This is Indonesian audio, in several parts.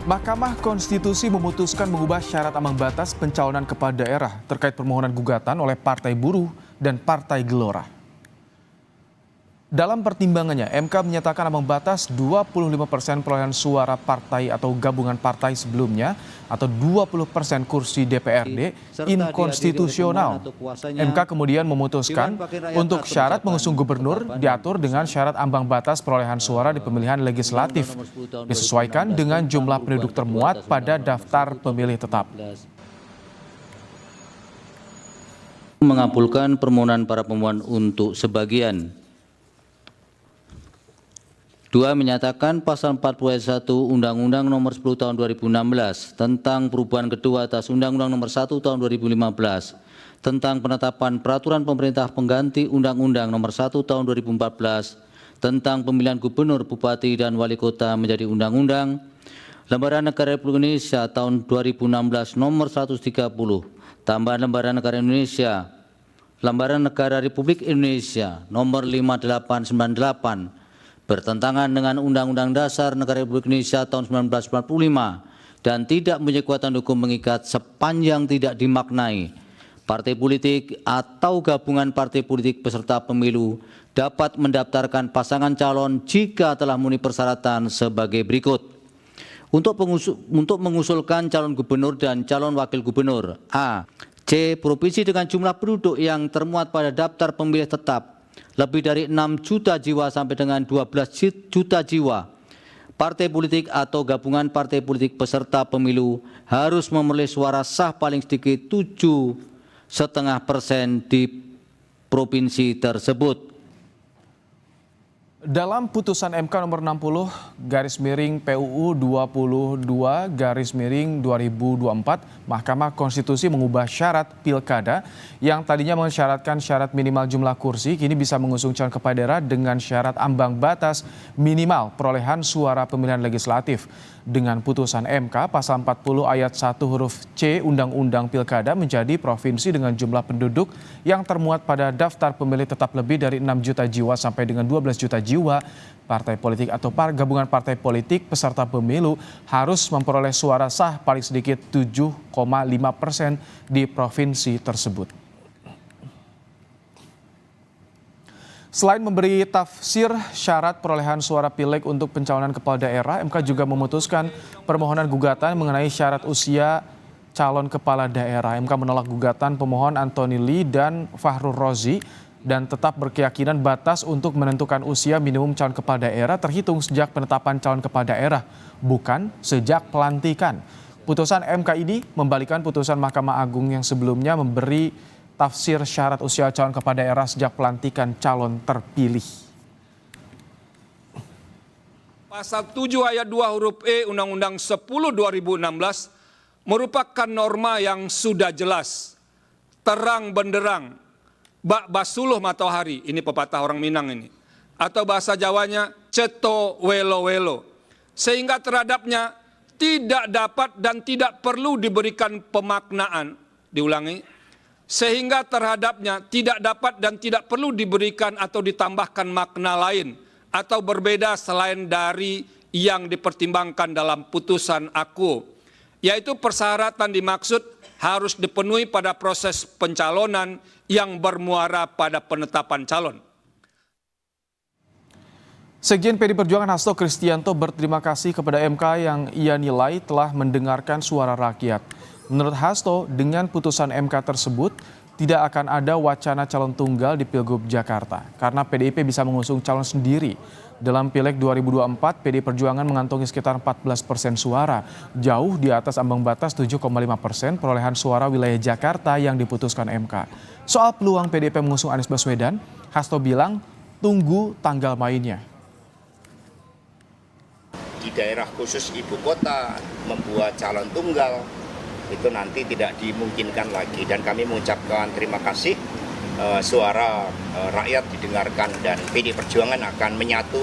Mahkamah Konstitusi memutuskan mengubah syarat ambang batas pencalonan kepala daerah terkait permohonan gugatan oleh Partai Buruh dan Partai Gelora. Dalam pertimbangannya, MK menyatakan ambang batas 25% perolehan suara partai atau gabungan partai sebelumnya atau 20% kursi DPRD inkonstitusional. MK kemudian memutuskan untuk syarat mengusung gubernur diatur dengan syarat ambang batas perolehan suara di pemilihan legislatif disesuaikan dengan jumlah penduduk termuat pada daftar pemilih tetap. Mengabulkan permohonan para pemohon untuk sebagian. 2. Menyatakan pasal 40 ayat 1 Undang-Undang Nomor 10 Tahun 2016 tentang perubahan kedua atas Undang-Undang Nomor 1 Tahun 2015 tentang penetapan peraturan pemerintah pengganti Undang-Undang Nomor 1 Tahun 2014 tentang pemilihan gubernur, bupati, dan wali kota menjadi undang-undang. Lembaran Negara Republik Indonesia tahun 2016 Nomor 130 tambahan Lembaran Negara Indonesia, Lembaran Negara Republik Indonesia Nomor 5898 bertentangan dengan Undang-Undang Dasar Negara Republik Indonesia tahun 1945 dan tidak mempunyai kekuatan hukum mengikat sepanjang tidak dimaknai. Partai politik atau gabungan partai politik peserta pemilu dapat mendaftarkan pasangan calon jika telah memenuhi persyaratan sebagai berikut. Untuk mengusulkan calon gubernur dan calon wakil gubernur. A. C. Provinsi dengan jumlah penduduk yang termuat pada daftar pemilih tetap lebih dari 6 juta jiwa sampai dengan 12 juta jiwa. Partai politik atau gabungan partai politik peserta pemilu harus memperoleh suara sah paling sedikit 7,5% di provinsi tersebut. Dalam putusan MK nomor 60/PUU 22/2024, Mahkamah Konstitusi mengubah syarat pilkada yang tadinya mensyaratkan syarat minimal jumlah kursi kini bisa mengusung calon kepala daerah dengan syarat ambang batas minimal perolehan suara pemilihan legislatif. Dengan putusan MK pasal 40 ayat 1 huruf C Undang-Undang Pilkada menjadi provinsi dengan jumlah penduduk yang termuat pada daftar pemilih tetap lebih dari 6 juta jiwa sampai dengan 12 juta jiwa. Partai politik atau gabungan partai politik peserta pemilu harus memperoleh suara sah paling sedikit 7,5% di provinsi tersebut. Selain memberi tafsir syarat perolehan suara pileg untuk pencalonan kepala daerah, MK juga memutuskan permohonan gugatan mengenai syarat usia calon kepala daerah. MK menolak gugatan pemohon Anthony Lee dan Fahrul Rozi dan tetap berkeyakinan batas untuk menentukan usia minimum calon kepala daerah terhitung sejak penetapan calon kepala daerah, bukan sejak pelantikan. Putusan MK ini membalikan putusan Mahkamah Agung yang sebelumnya memberi tafsir syarat usia calon kepala daerah sejak pelantikan calon terpilih. Pasal 7 ayat 2 huruf E Undang-Undang 10 2016 merupakan norma yang sudah jelas, terang benderang, bak basuluh matahari, ini pepatah orang Minang ini, atau bahasa Jawanya ceto welo welo, sehingga terhadapnya tidak dapat dan tidak perlu diberikan pemaknaan, diulangi, sehingga terhadapnya tidak dapat dan tidak perlu diberikan atau ditambahkan makna lain atau berbeda selain dari yang dipertimbangkan dalam putusan aku, yaitu persyaratan dimaksud harus dipenuhi pada proses pencalonan yang bermuara pada penetapan calon. Sekjen PD Perjuangan Hasto Kristianto berterima kasih kepada MK yang ia nilai telah mendengarkan suara rakyat. Menurut Hasto, dengan putusan MK tersebut, tidak akan ada wacana calon tunggal di Pilgub Jakarta, karena PDIP bisa mengusung calon sendiri. Dalam Pileg 2024, PD Perjuangan mengantongi sekitar 14% suara, jauh di atas ambang batas 7,5% perolehan suara wilayah Jakarta yang diputuskan MK. Soal peluang PDIP mengusung Anies Baswedan, Hasto bilang, tunggu tanggal mainnya. Di daerah khusus ibu kota membuat calon tunggal itu nanti tidak dimungkinkan lagi, dan kami mengucapkan terima kasih suara rakyat didengarkan dan PD Perjuangan akan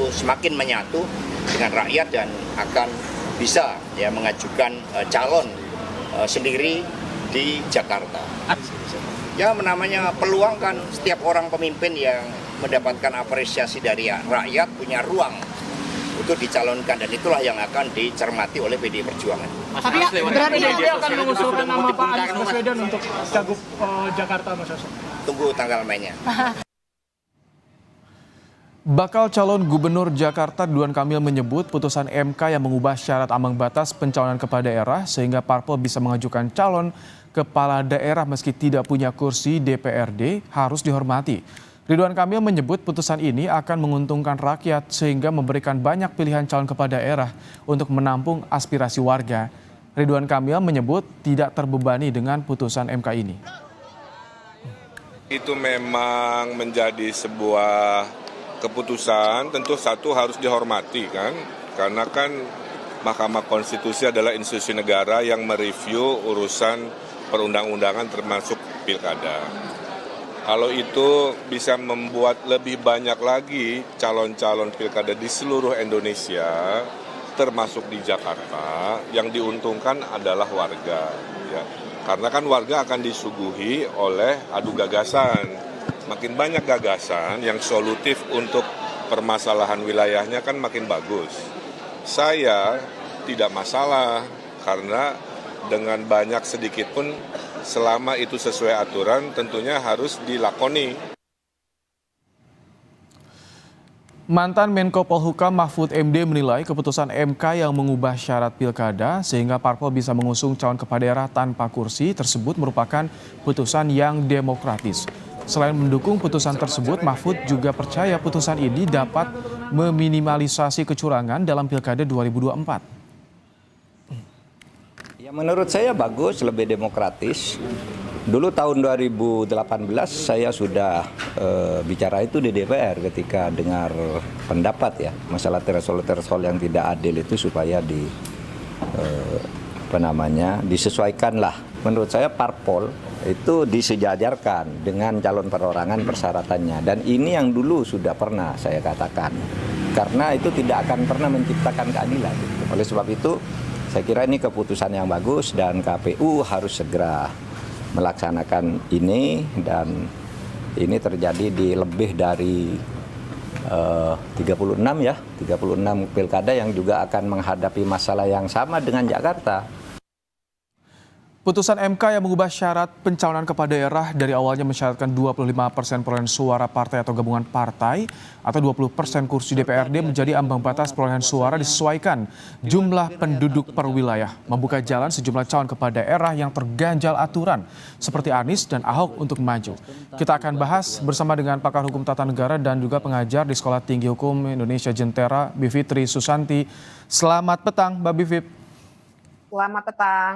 semakin menyatu dengan rakyat dan akan bisa ya mengajukan calon sendiri di Jakarta. Ya namanya peluang kan, setiap orang pemimpin yang mendapatkan apresiasi dari rakyat punya ruang untuk dicalonkan, dan itulah yang akan dicermati oleh PDI Perjuangan. Tapi berarti PDI akan mengusulkan nama Pak Anies Baswedan untuk Cagup Jakarta, Mas Hasto. Tunggu tanggal mainnya. Bakal calon gubernur Jakarta Ridwan Kamil menyebut putusan MK yang mengubah syarat ambang batas pencalonan kepala daerah sehingga parpol bisa mengajukan calon kepala daerah meski tidak punya kursi DPRD harus dihormati. Ridwan Kamil menyebut putusan ini akan menguntungkan rakyat sehingga memberikan banyak pilihan calon kepala daerah untuk menampung aspirasi warga. Ridwan Kamil menyebut tidak terbebani dengan putusan MK ini. Itu memang menjadi sebuah keputusan, tentu satu harus dihormati kan, karena kan Mahkamah Konstitusi adalah institusi negara yang mereview urusan perundang-undangan termasuk pilkada. Kalau itu bisa membuat lebih banyak lagi calon-calon pilkada di seluruh Indonesia, termasuk di Jakarta, yang diuntungkan adalah warga. Ya. Karena kan warga akan disuguhi oleh adu gagasan. Makin banyak gagasan yang solutif untuk permasalahan wilayahnya kan makin bagus. Saya tidak masalah karena dengan banyak sedikit pun selama itu sesuai aturan tentunya harus dilakoni. Mantan Menko Polhukam Mahfud MD menilai keputusan MK yang mengubah syarat pilkada sehingga parpol bisa mengusung calon kepala daerah tanpa kursi tersebut merupakan putusan yang demokratis. Selain mendukung putusan tersebut, Mahfud juga percaya putusan ini dapat meminimalisasi kecurangan dalam pilkada 2024. Ya, menurut saya bagus, lebih demokratis. Dulu tahun 2018 saya sudah bicara itu di DPR ketika dengar pendapat ya masalah threshold yang tidak adil itu supaya disesuaikan lah. Menurut saya parpol itu disejajarkan dengan calon perorangan persyaratannya, dan ini yang dulu sudah pernah saya katakan karena itu tidak akan pernah menciptakan keadilan. Oleh sebab itu saya kira ini keputusan yang bagus dan KPU harus segera melaksanakan ini, dan ini terjadi di lebih dari 36 pilkada yang juga akan menghadapi masalah yang sama dengan Jakarta. Putusan MK yang mengubah syarat pencalonan kepala daerah dari awalnya mensyaratkan 25% perolehan suara partai atau gabungan partai atau 20% kursi DPRD menjadi ambang batas perolehan suara disesuaikan jumlah penduduk per wilayah, membuka jalan sejumlah calon kepala daerah yang terganjal aturan seperti Anies dan Ahok untuk maju. Kita akan bahas bersama dengan pakar hukum tata negara dan juga pengajar di Sekolah Tinggi Hukum Indonesia Jentera, Bivitri Susanti. Selamat petang, Mbak Bivip. Selamat petang.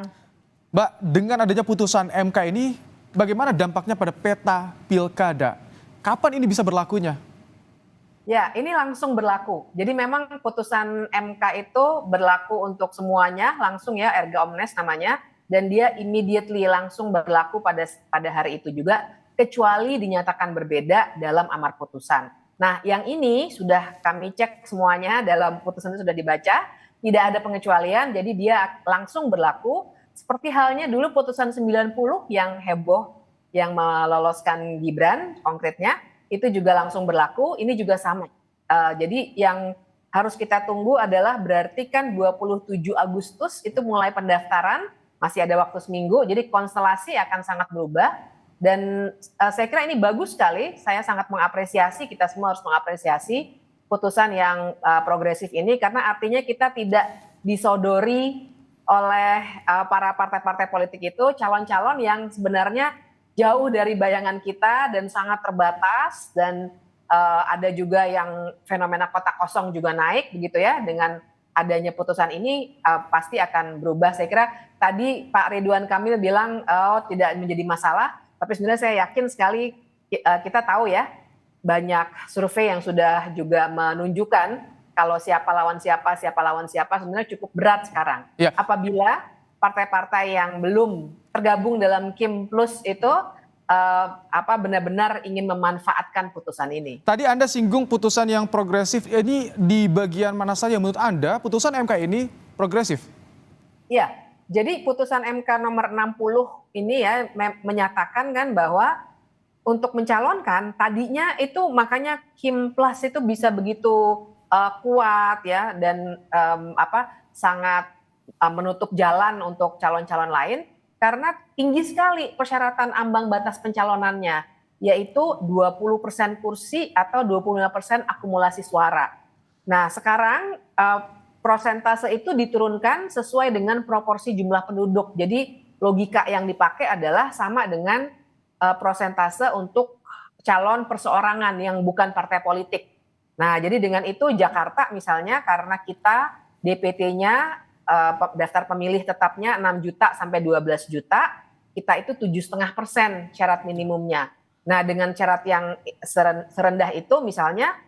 Mbak, dengan adanya putusan MK ini, bagaimana dampaknya pada peta pilkada? Kapan ini bisa berlakunya? Ya, ini langsung berlaku. Jadi memang putusan MK itu berlaku untuk semuanya, langsung ya, erga omnes namanya, dan dia immediately langsung berlaku pada hari itu juga, kecuali dinyatakan berbeda dalam amar putusan. Nah, yang ini sudah kami cek semuanya, dalam putusan itu sudah dibaca, tidak ada pengecualian, jadi dia langsung berlaku. Seperti halnya dulu putusan 90 yang heboh, yang meloloskan Gibran konkretnya, itu juga langsung berlaku, ini juga sama. Jadi yang harus kita tunggu adalah berarti kan 27 Agustus itu mulai pendaftaran, masih ada waktu seminggu, jadi konstelasi akan sangat berubah. Dan saya kira ini bagus sekali, saya sangat mengapresiasi, kita semua harus mengapresiasi putusan yang progresif ini, karena artinya kita tidak disodori oleh para partai-partai politik itu calon-calon yang sebenarnya jauh dari bayangan kita dan sangat terbatas, dan ada juga yang fenomena kotak kosong juga naik begitu ya. Dengan adanya putusan ini pasti akan berubah. Saya kira tadi Pak Ridwan Kamil bilang tidak menjadi masalah, tapi sebenarnya saya yakin sekali kita tahu ya, banyak survei yang sudah juga menunjukkan kalau siapa lawan siapa sebenarnya cukup berat sekarang. Ya. Apabila partai-partai yang belum tergabung dalam Kim Plus itu benar-benar ingin memanfaatkan putusan ini. Tadi Anda singgung putusan yang progresif, ini di bagian mana saja menurut Anda putusan MK ini progresif? Iya, jadi putusan MK nomor 60 ini ya menyatakan kan bahwa untuk mencalonkan tadinya itu makanya Kim Plus itu bisa begitu kuat ya dan sangat menutup jalan untuk calon-calon lain karena tinggi sekali persyaratan ambang batas pencalonannya, yaitu 20% kursi atau 25% akumulasi suara. Nah, sekarang prosentase itu diturunkan sesuai dengan proporsi jumlah penduduk. Jadi logika yang dipakai adalah sama dengan prosentase untuk calon perseorangan yang bukan partai politik. Nah, jadi dengan itu Jakarta misalnya karena kita DPT-nya daftar pemilih tetapnya 6 juta sampai 12 juta, kita itu 7,5% syarat minimumnya. Nah, dengan syarat yang serendah itu misalnya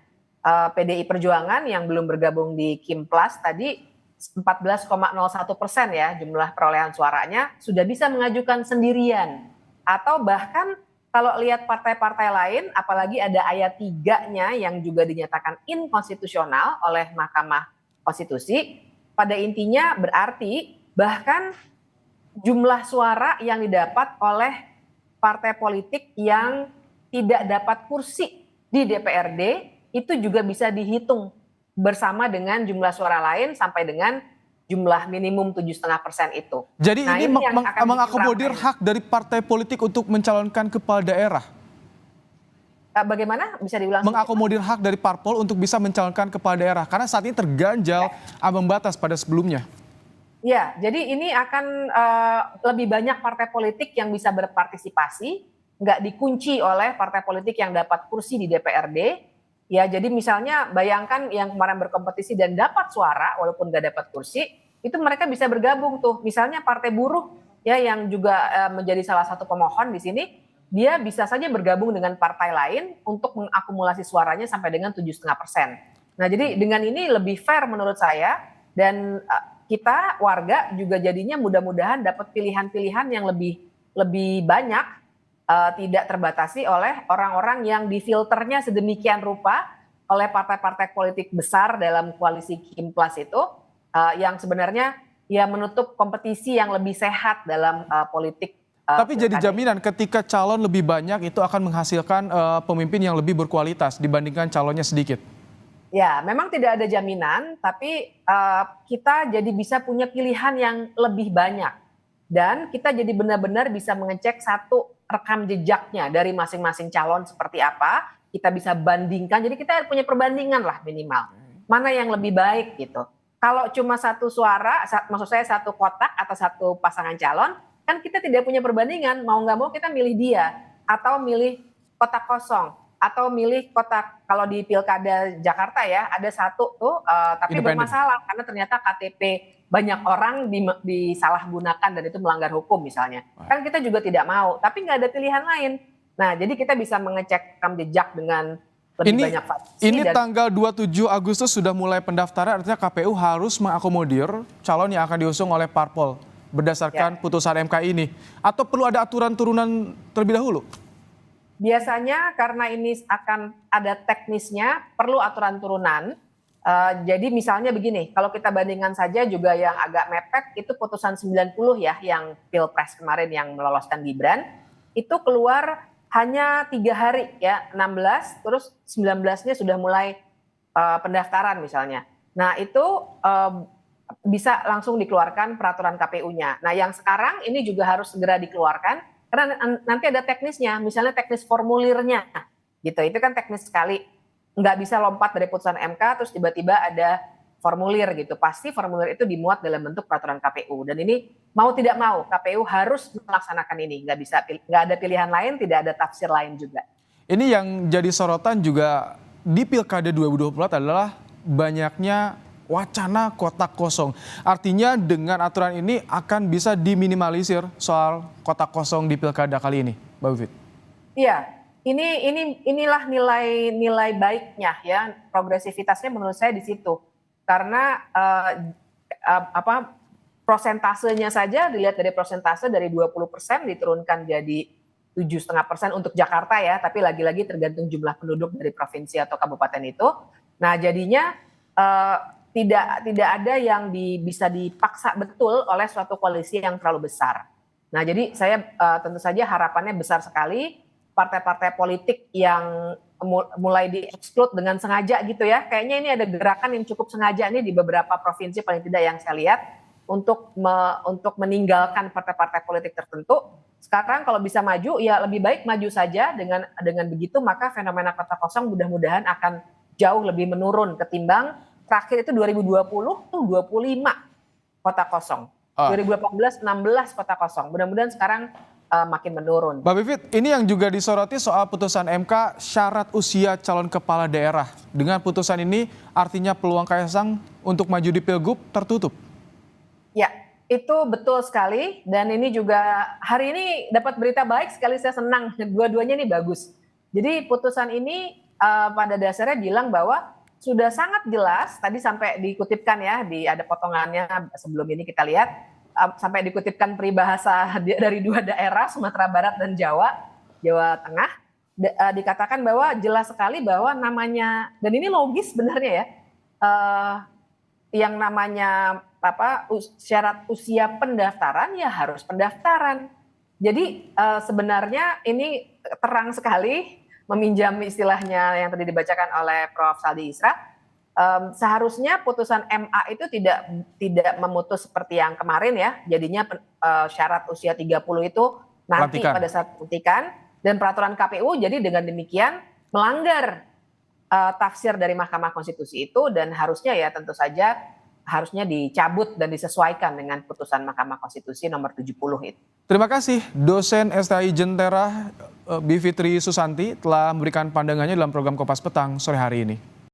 PDI Perjuangan yang belum bergabung di Kimplas tadi 14,01% ya jumlah perolehan suaranya sudah bisa mengajukan sendirian. Atau bahkan kalau lihat partai-partai lain, apalagi ada ayat 3-nya yang juga dinyatakan inkonstitusional oleh Mahkamah Konstitusi, pada intinya berarti bahkan jumlah suara yang didapat oleh partai politik yang tidak dapat kursi di DPRD itu juga bisa dihitung bersama dengan jumlah suara lain sampai dengan jumlah minimum 7,5% itu. Jadi nah, ini akan mengakomodir hak dari partai politik untuk mencalonkan kepala daerah. Bagaimana? Bisa diulang? Mengakomodir hak dari parpol untuk bisa mencalonkan kepala daerah. Karena saat ini terganjal ambang batas pada sebelumnya. Ya, jadi ini akan lebih banyak partai politik yang bisa berpartisipasi, nggak dikunci oleh partai politik yang dapat kursi di DPRD. Ya, jadi misalnya bayangkan yang kemarin berkompetisi dan dapat suara walaupun nggak dapat kursi, itu mereka bisa bergabung tuh. Misalnya Partai Buruh ya yang juga menjadi salah satu pemohon di sini, dia bisa saja bergabung dengan partai lain untuk mengakumulasi suaranya sampai dengan 7,5%. Nah, jadi dengan ini lebih fair menurut saya dan kita warga juga jadinya mudah-mudahan dapat pilihan-pilihan yang lebih banyak. Tidak terbatasi oleh orang-orang yang difilternya sedemikian rupa oleh partai-partai politik besar dalam koalisi Kimplas itu yang sebenarnya ya menutup kompetisi yang lebih sehat dalam politik. Tapi jadi jaminan ketika calon lebih banyak itu akan menghasilkan pemimpin yang lebih berkualitas dibandingkan calonnya sedikit. Ya, memang tidak ada jaminan, tapi kita jadi bisa punya pilihan yang lebih banyak. Dan kita jadi benar-benar bisa mengecek satu rekam jejaknya dari masing-masing calon seperti apa, kita bisa bandingkan, jadi kita punya perbandingan lah minimal. Mana yang lebih baik gitu. Kalau cuma satu suara, maksud saya satu kotak atau satu pasangan calon, kan kita tidak punya perbandingan, mau nggak mau kita milih dia, atau milih kotak kosong, atau milih kotak, kalau di Pilkada Jakarta ya, ada satu tuh, tapi bermasalah, karena ternyata KTP banyak orang disalahgunakan dan itu melanggar hukum misalnya. Kan kita juga tidak mau, tapi nggak ada pilihan lain. Nah, jadi kita bisa mengecek rekam jejak dengan lebih banyak faksi. Ini tanggal 27 Agustus sudah mulai pendaftaran, artinya KPU harus mengakomodir calon yang akan diusung oleh parpol berdasarkan putusan MK ini. Atau perlu ada aturan turunan terlebih dahulu? Biasanya karena ini akan ada teknisnya, perlu aturan turunan. Jadi misalnya begini, kalau kita bandingkan saja juga yang agak mepet itu putusan 90 ya yang Pilpres kemarin yang meloloskan Gibran itu keluar hanya 3 hari ya 16 terus 19-nya sudah mulai pendaftaran misalnya. Nah itu bisa langsung dikeluarkan peraturan KPU-nya. Nah yang sekarang ini juga harus segera dikeluarkan karena nanti ada teknisnya, misalnya teknis formulirnya gitu, itu kan teknis sekali. Nggak bisa lompat dari putusan MK terus tiba-tiba ada formulir gitu. Pasti formulir itu dimuat dalam bentuk peraturan KPU. Dan ini mau tidak mau KPU harus melaksanakan ini. Nggak ada pilihan lain, tidak ada tafsir lain juga. Ini yang jadi sorotan juga di Pilkada 2024 adalah banyaknya wacana kotak kosong. Artinya dengan aturan ini akan bisa diminimalisir soal kotak kosong di Pilkada kali ini, Mbak Wivit. Iya. Inilah nilai baiknya ya, progresivitasnya menurut saya di situ karena prosentasenya saja dilihat dari persentase dari 20% diturunkan jadi 7,5% untuk Jakarta ya, tapi lagi-lagi tergantung jumlah penduduk dari provinsi atau kabupaten itu. Nah jadinya tidak ada yang bisa dipaksa betul oleh suatu koalisi yang terlalu besar. Nah jadi saya tentu saja harapannya besar sekali. Partai-partai politik yang mulai di-exclude dengan sengaja gitu ya. Kayaknya ini ada gerakan yang cukup sengaja nih di beberapa provinsi paling tidak yang saya lihat untuk meninggalkan partai-partai politik tertentu. Sekarang kalau bisa maju ya lebih baik maju saja, dengan begitu maka fenomena kota kosong mudah-mudahan akan jauh lebih menurun ketimbang terakhir itu 2020 tuh 25 kota kosong. 2018 16 kota kosong. Mudah-mudahan sekarang makin menurun. Mbak Bivit, ini yang juga disoroti soal putusan MK syarat usia calon kepala daerah. Dengan putusan ini artinya peluang Kaisang untuk maju di Pilgub tertutup. Ya, itu betul sekali, dan ini juga hari ini dapat berita baik sekali, saya senang, dua-duanya ini bagus. Jadi putusan ini pada dasarnya bilang bahwa sudah sangat jelas, tadi sampai dikutipkan ya, ada potongannya sebelum ini kita lihat, sampai dikutipkan peribahasa dari dua daerah, Sumatera Barat dan Jawa Tengah, dikatakan bahwa jelas sekali bahwa namanya, dan ini logis sebenarnya ya, yang namanya syarat usia pendaftaran ya harus pendaftaran. Jadi sebenarnya ini terang sekali, meminjam istilahnya yang tadi dibacakan oleh Prof. Saldi Isra, seharusnya putusan MA itu tidak memutus seperti yang kemarin ya, jadinya syarat usia 30 itu nanti pada saat pelantikan, dan peraturan KPU jadi dengan demikian melanggar tafsir dari Mahkamah Konstitusi itu, dan harusnya ya tentu saja harusnya dicabut dan disesuaikan dengan putusan Mahkamah Konstitusi nomor 70 itu. Terima kasih dosen STI Jentera Bivitri Susanti telah memberikan pandangannya dalam program Kompas Petang sore hari ini.